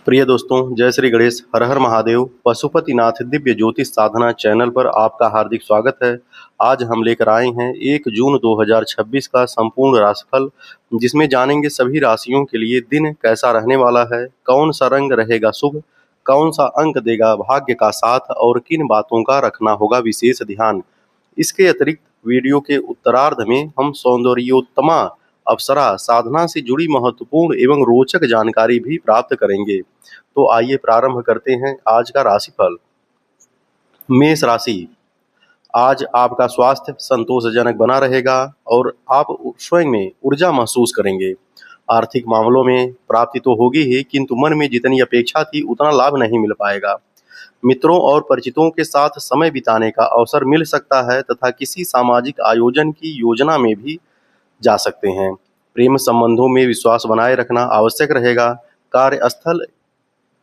प्रिय दोस्तों, जय श्री गणेश। हर हर महादेव। पशुपतिनाथ दिव्य ज्योतिष साधना चैनल पर आपका हार्दिक स्वागत है। आज हम लेकर आए हैं 1 जून 2026 का संपूर्ण राशिफल, जिसमें जानेंगे सभी राशियों के लिए दिन कैसा रहने वाला है, कौन सा रंग रहेगा शुभ, कौन सा अंक देगा भाग्य का साथ और किन बातों का रखना होगा विशेष ध्यान। इसके अतिरिक्त वीडियो के उत्तरार्ध में हम सौंदर्योत्तमा अप्सरा साधना से जुड़ी महत्वपूर्ण एवं रोचक जानकारी भी प्राप्त करेंगे। तो आइए प्रारंभ करते हैं आज का राशिफल। मेष राशि, आज आपका स्वास्थ्य संतोषजनक बना रहेगा और आप स्वयं में ऊर्जा महसूस करेंगे। आर्थिक मामलों में प्राप्ति तो होगी ही, किंतु मन में जितनी अपेक्षा थी उतना लाभ नहीं मिल पाएगा। मित्रों और परिचितों के साथ समय बिताने का अवसर मिल सकता है तथा किसी सामाजिक आयोजन की योजना में भी जा सकते हैं। प्रेम संबंधों में विश्वास बनाए रखना आवश्यक रहेगा। कार्यस्थल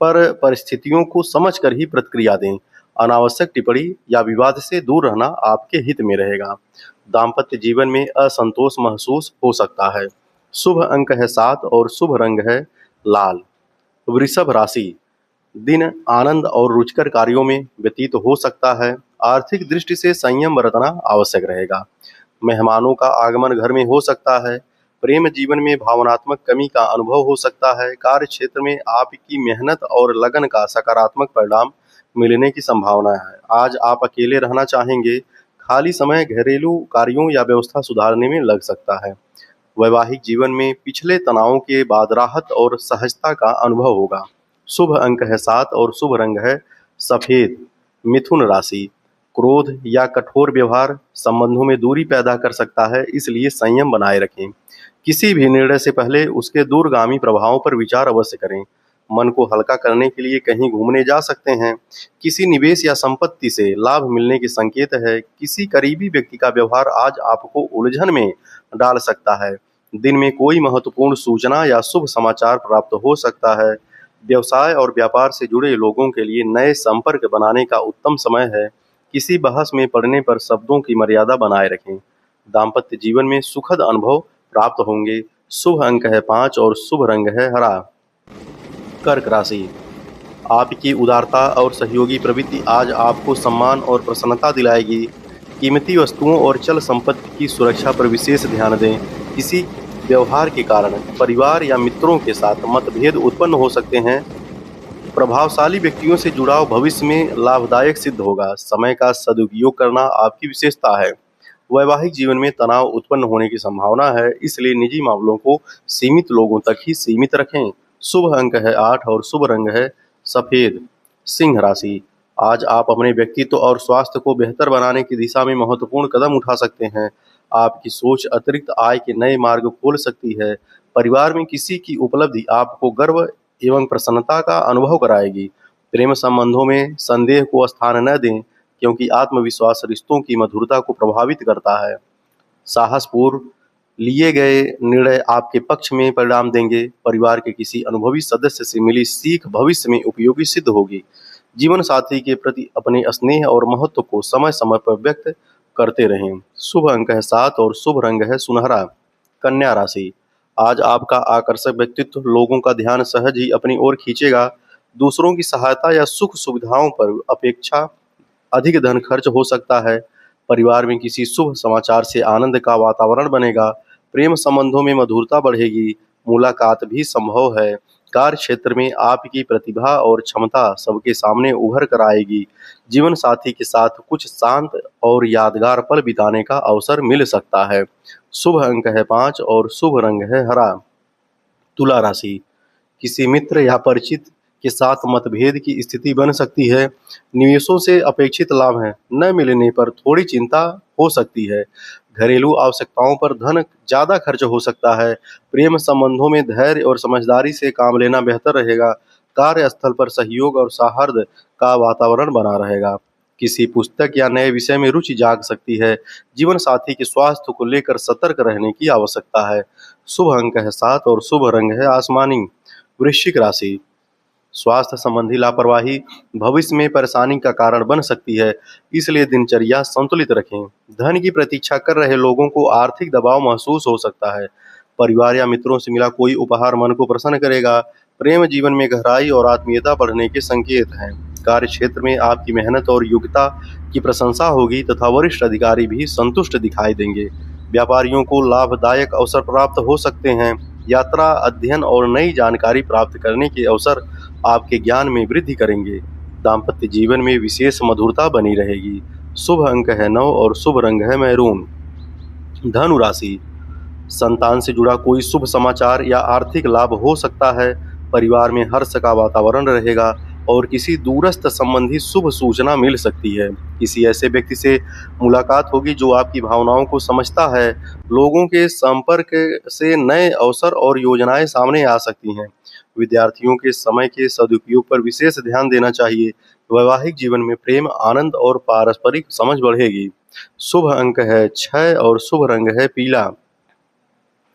पर परिस्थितियों को समझकर ही प्रतिक्रिया दें। अनावश्यक टिप्पणी या विवाद से दूर रहना आपके हित में रहेगा। दाम्पत्य जीवन में असंतोष महसूस हो सकता है। शुभ अंक है 7 और शुभ रंग है लाल। वृषभ राशि, दिन आनंद और रुचिकर कार्यों में व्यतीत हो सकता है। आर्थिक दृष्टि से संयम बरतना आवश्यक रहेगा। मेहमानों का आगमन घर में हो सकता है। प्रेम जीवन में भावनात्मक कमी का अनुभव हो सकता है। कार्य क्षेत्र में आपकी मेहनत और लगन का सकारात्मक परिणाम मिलने की संभावना है। आज आप अकेले रहना चाहेंगे। खाली समय घरेलू कार्यों या व्यवस्था सुधारने में लग सकता है। वैवाहिक जीवन में पिछले तनावों के बाद राहत और सहजता का अनुभव होगा। शुभ अंक है 7 और शुभ रंग है सफेद। मिथुन राशि, क्रोध या कठोर व्यवहार संबंधों में दूरी पैदा कर सकता है, इसलिए संयम बनाए रखें। किसी भी निर्णय से पहले उसके दूरगामी प्रभावों पर विचार अवश्य करें। मन को हल्का करने के लिए कहीं घूमने जा सकते हैं। किसी निवेश या संपत्ति से लाभ मिलने के संकेत है। किसी करीबी व्यक्ति का व्यवहार आज आपको उलझन में डाल सकता है। दिन में कोई महत्वपूर्ण सूचना या शुभ समाचार प्राप्त हो सकता है। व्यवसाय और व्यापार से जुड़े लोगों के लिए नए संपर्क बनाने का उत्तम समय है। किसी बहस में पड़ने पर शब्दों की मर्यादा बनाए रखें। दाम्पत्य जीवन में सुखद अनुभव प्राप्त होंगे। शुभ अंक है 5 और शुभ रंग है हरा। कर्क राशि, आपकी उदारता और सहयोगी प्रवृत्ति आज आपको सम्मान और प्रसन्नता दिलाएगी। कीमती वस्तुओं और चल संपत्ति की सुरक्षा पर विशेष ध्यान दें। किसी व्यवहार के कारण परिवार या मित्रों के साथ मतभेद उत्पन्न हो सकते हैं। प्रभावशाली व्यक्तियों से जुड़ाव भविष्य में लाभदायक सिद्ध होगा। समय का सदुपयोग करना आपकी विशेषता है। वैवाहिक जीवन में तनाव उत्पन्न होने की संभावना है, इसलिए निजी मामलों को सीमित लोगों तक ही सीमित रखें। शुभ अंक है 8 और शुभ रंग है सफेद। सिंह राशि, आज आप अपने व्यक्तित्व और स्वास्थ्य को बेहतर बनाने की दिशा में महत्वपूर्ण कदम उठा सकते हैं। आपकी सोच अतिरिक्त आय के नए मार्ग खोल सकती है। परिवार में किसी की उपलब्धि आपको गर्व एवं प्रसन्नता का अनुभव कराएगी। प्रेम संबंधों में संदेह को स्थान न दें, क्योंकि आत्मविश्वास रिश्तों की मधुरता को प्रभावित करता है। साहसपूर्ण लिए गए निर्णय आपके पक्ष में परिणाम देंगे। परिवार के किसी अनुभवी सदस्य से मिली सीख भविष्य में उपयोगी सिद्ध होगी। जीवन साथी के प्रति अपने स्नेह और महत्व को समय समय पर व्यक्त करते रहें। शुभ अंक है 7 और शुभ रंग है सुनहरा। कन्या राशि, आज आपका आकर्षक व्यक्तित्व लोगों का ध्यान सहज ही अपनी ओर खींचेगा। दूसरों की सहायता या सुख सुविधाओं पर अपेक्षा अधिक धन खर्च हो सकता है। परिवार में किसी शुभ समाचार से आनंद का वातावरण बनेगा। प्रेम संबंधों में मधुरता बढ़ेगी। मुलाकात भी संभव है। कार्य क्षेत्र में आपकी प्रतिभा और क्षमता सबके सामने उभर कर आएगी। जीवन साथी के साथ कुछ शांत और यादगार पल बिताने का अवसर मिल सकता है। शुभ अंक है 5 और शुभ रंग है हरा। तुला राशि, किसी मित्र या परिचित के साथ मतभेद की स्थिति बन सकती है। निवेशों से अपेक्षित लाभ है न मिलने पर थोड़ी चिंता हो सकती है। घरेलू आवश्यकताओं पर धन ज्यादा खर्च हो सकता है। प्रेम संबंधों में धैर्य और समझदारी से काम लेना बेहतर रहेगा। कार्यस्थल पर सहयोग और सौहार्द का वातावरण बना रहेगा। किसी पुस्तक या नए विषय में रुचि जाग सकती है। जीवन साथी के स्वास्थ्य को लेकर सतर्क रहने की आवश्यकता है। शुभ अंक है 7 और शुभ रंग है आसमानी। वृश्चिक राशि, स्वास्थ्य संबंधी लापरवाही भविष्य में परेशानी का कारण बन सकती है, इसलिए दिनचर्या संतुलित रखें। धन की प्रतीक्षा कर रहे लोगों को आर्थिक दबाव महसूस हो सकता है। परिवार या मित्रों से मिला कोई उपहार मन को प्रसन्न करेगा। प्रेम जीवन में गहराई और आत्मीयता बढ़ने के संकेत हैं। कार्य क्षेत्र में आपकी मेहनत और योग्यता की प्रशंसा होगी तथा वरिष्ठ अधिकारी भी संतुष्ट दिखाई देंगे। व्यापारियों को लाभदायक अवसर प्राप्त हो सकते हैं। यात्रा, अध्ययन और नई जानकारी प्राप्त करने के अवसर आपके ज्ञान में वृद्धि करेंगे। दाम्पत्य जीवन में विशेष मधुरता बनी रहेगी। शुभ अंक है 9 और शुभ रंग है मैरून। धनु राशि, संतान से जुड़ा कोई शुभ समाचार या आर्थिक लाभ हो सकता है। परिवार में हर्ष का वातावरण रहेगा और किसी दूरस्थ संबंधी शुभ सूचना मिल सकती है। किसी ऐसे व्यक्ति से मुलाकात होगी जो आपकी भावनाओं को समझता है। लोगों के संपर्क से नए अवसर और योजनाएं सामने आ सकती हैं। विद्यार्थियों के समय के सदुपयोग पर विशेष ध्यान देना चाहिए। वैवाहिक जीवन में प्रेम, आनंद और पारस्परिक समझ बढ़ेगी। शुभ अंक है 6 और शुभ रंग है पीला।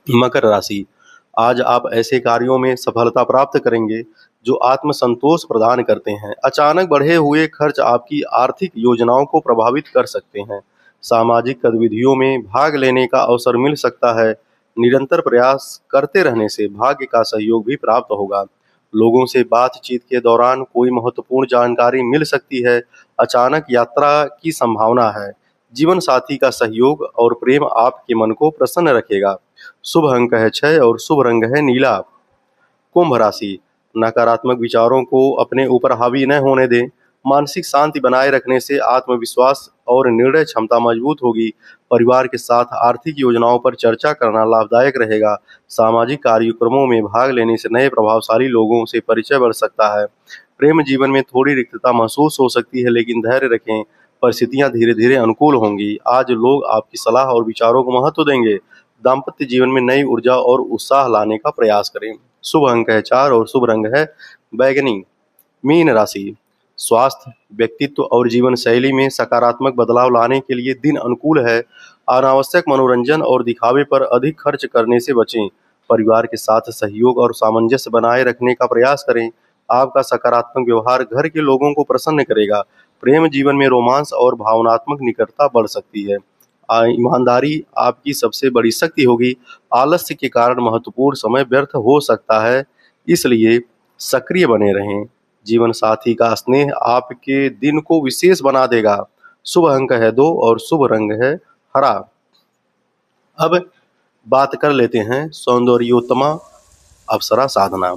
मकर राशि, आज आप ऐसे कार्यों में सफलता प्राप्त करेंगे जो आत्मसंतोष प्रदान करते हैं। अचानक बढ़े हुए खर्च आपकी आर्थिक योजनाओं को प्रभावित कर सकते हैं। सामाजिक गतिविधियों में भाग लेने का अवसर मिल सकता है। निरंतर प्रयास करते रहने से भाग्य का सहयोग भी प्राप्त होगा। लोगों से बातचीत के दौरान कोई महत्वपूर्ण जानकारी मिल सकती है। अचानक यात्रा की संभावना है। जीवन साथी का सहयोग और प्रेम आपके मन को प्रसन्न रखेगा। शुभ अंक है 6 और शुभ रंग है नीला। कुंभ राशि, नकारात्मक विचारों को अपने ऊपर हावी न होने दें। मानसिक शांति बनाए रखने से आत्मविश्वास और निर्णय क्षमता मजबूत होगी। परिवार के साथ आर्थिक योजनाओं पर चर्चा करना लाभदायक रहेगा। सामाजिक कार्यक्रमों में भाग लेने से नए प्रभावशाली लोगों से परिचय बढ़ सकता है। प्रेम जीवन में थोड़ी रिक्तता महसूस हो सकती है, लेकिन धैर्य रखें, परिस्थितियां धीरे धीरे अनुकूल होंगी। आज लोग आपकी सलाह और विचारों को महत्व देंगे। दाम्पत्य जीवन में नई ऊर्जा और उत्साह लाने का प्रयास करें। शुभ अंक है 4 और शुभ रंग है बैगनी। मीन राशि, स्वास्थ्य, व्यक्तित्व और जीवन शैली में सकारात्मक बदलाव लाने के लिए दिन अनुकूल है। अनावश्यक मनोरंजन और दिखावे पर अधिक खर्च करने से बचें। परिवार के साथ सहयोग और सामंजस्य बनाए रखने का प्रयास करें। आपका सकारात्मक व्यवहार घर के लोगों को प्रसन्न करेगा। प्रेम जीवन में रोमांस और भावनात्मक निकटता बढ़ सकती है। ईमानदारी आपकी सबसे बड़ी शक्ति होगी। आलस्य के कारण महत्वपूर्ण समय व्यर्थ हो सकता है, इसलिए सक्रिय बने रहें। जीवन साथी का स्नेह आपके दिन को विशेष बना देगा। शुभ अंक है 2 और शुभ रंग है हरा। अब बात कर लेते हैं सौंदर्योत्तमा अप्सरा साधना।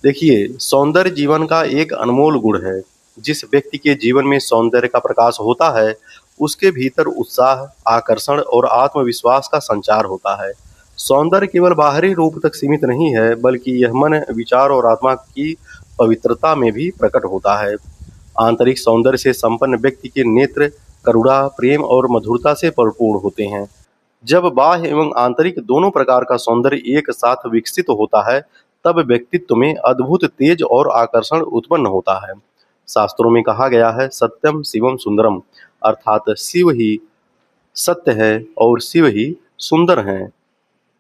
देखिए, सौंदर्य जीवन का एक अनमोल गुण है। जिस व्यक्ति के जीवन में सौंदर्य का प्रकाश होता है, उसके भीतर उत्साह, आकर्षण और आत्मविश्वास का संचार होता है। सौंदर्य केवल बाहरी रूप तक सीमित नहीं है, बल्कि यह मन, विचार और आत्मा की पवित्रता में भी प्रकट होता है। आंतरिक सौंदर्य से संपन्न व्यक्ति के नेत्र करुणा, प्रेम और मधुरता से परिपूर्ण होते हैं। जब बाह्य एवं आंतरिक दोनों प्रकार का सौंदर्य एक साथ विकसित होता है, तब व्यक्तित्व में अद्भुत तेज और आकर्षण उत्पन्न होता है। शास्त्रों में कहा गया है, सत्यम शिवम सुंदरम, अर्थात शिव ही सत्य है और शिव ही सुंदर हैं।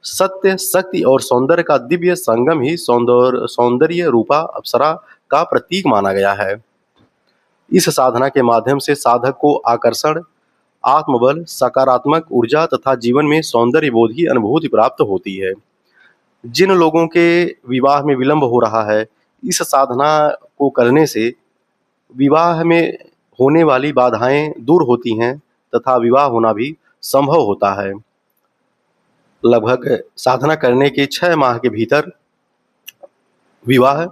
सत्य, शक्ति और सौंदर्य का दिव्य संगम ही सौंदर्य रूपा अप्सरा का प्रतीक माना गया है। इस साधना के माध्यम से साधक को आकर्षण, आत्मबल, सकारात्मक ऊर्जा तथा जीवन में सौंदर्य बोध की अनुभूति प्राप्त होती है। जिन लोगों के विवाह में विलंब हो रहा है, इस साधना को करने से विवाह में होने वाली बाधाएं दूर होती हैं तथा विवाह होना भी संभव होता है। लगभग साधना करने के 6 माह के भीतर विवाह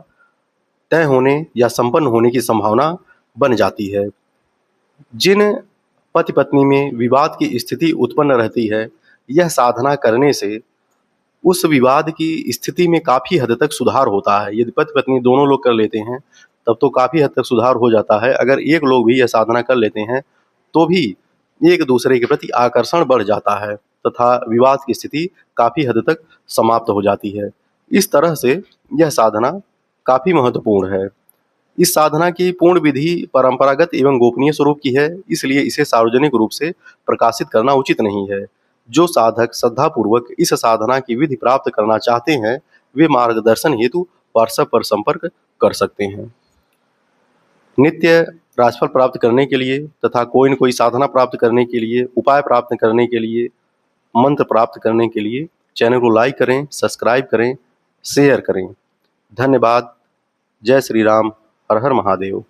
तय होने या संपन्न होने की संभावना बन जाती है। जिन पति पत्नी में विवाद की स्थिति उत्पन्न रहती है, यह साधना करने से उस विवाद की स्थिति में काफ़ी हद तक सुधार होता है। यदि पति पत्नी दोनों लोग कर लेते हैं, तब तो काफ़ी हद तक सुधार हो जाता है। अगर एक लोग भी यह साधना कर लेते हैं, तो भी एक दूसरे के प्रति आकर्षण बढ़ जाता है तथा विवाद की स्थिति काफ़ी हद तक समाप्त हो जाती है। इस तरह से यह साधना काफ़ी महत्वपूर्ण है। इस साधना की पूर्ण विधि परंपरागत एवं गोपनीय स्वरूप की है, इसलिए इसे सार्वजनिक रूप से प्रकाशित करना उचित नहीं है। जो साधक श्रद्धापूर्वक इस साधना की विधि प्राप्त करना चाहते हैं, वे मार्गदर्शन हेतु व्हाट्सएप पर संपर्क कर सकते हैं। नित्य राशिफल प्राप्त करने के लिए तथा कोई न कोई साधना प्राप्त करने के लिए, उपाय प्राप्त करने के लिए, मंत्र प्राप्त करने के लिए चैनल को लाइक करें, सब्सक्राइब करें, शेयर करें। धन्यवाद। जय श्री राम। हर हर महादेव।